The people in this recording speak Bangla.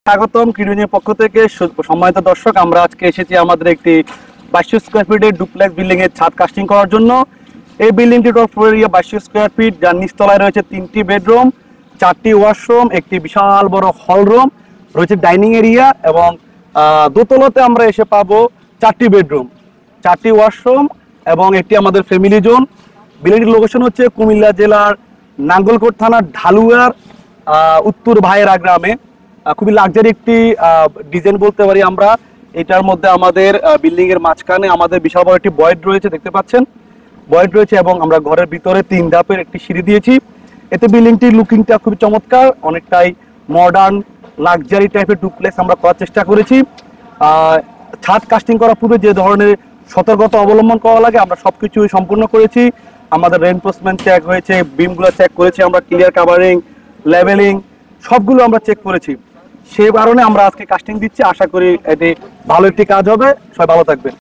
স্বাগতম কিডুনির পক্ষ থেকে সম্মানিত দর্শক, আমরা আজকে এসেছি আমাদের একটি 2200 স্কয়ার ফিটের ডুপ্লেক্স বিল্ডিং এর ছাদ কাস্টিং করার জন্য। এই বিল্ডিংটি top floor area 2200 square feet, যার নিচতলায় রয়েছে 3টি বেডরুম, 4টি ওয়াশরুম, একটি বিশাল বড় হল রুম রয়েছে, ডাইনিং এরিয়া, এবং দোতলাতে আমরা এসে পাবো 4টি বেডরুম, 4টি ওয়াশরুম এবং একটি আমাদের ফ্যামিলি জোন। বিল্ডিংটির লোকেশন হচ্ছে কুমিল্লা জেলার নাঙ্গলকোট থানার ঢালুয়ার উত্তর ভাইয়েরা গ্রামে। খুবই লাক্সারি একটি ডিজাইন বলতে পারি আমরা। এটার মধ্যে আমাদের বিল্ডিং এর মাঝখানে আমাদের বিশাল বড় একটি ভয়েড রয়েছে, দেখতে পাচ্ছেন ভয়েড রয়েছে, এবং আমরা ঘরের ভিতরে 3 ধাপের একটি সিঁড়ি দিয়েছি। এতে বিল্ডিংটির লুকিংটা খুবই চমৎকার, অনেকটাই মডার্ন লাক্সারি টাইপের ডুপ্লেক্স আমরা করার চেষ্টা করেছি। ছাদ কাস্টিং করার পূর্বে যে ধরনের সতর্কতা অবলম্বন করা লাগে আমরা সবকিছু সম্পূর্ণ করেছি। আমাদের রেইনফোর্সমেন্ট চেক হয়েছে, বিমগুলো চেক করেছি আমরা, ক্লিয়ার কাভারিং, লেভেলিং সবগুলো আমরা চেক করেছি। সেই কারণে আমরা আজকে কাস্টিং দিচ্ছি। আশা করি এটি ভালো একটি কাজ হবে। সবাই ভালো থাকবেন।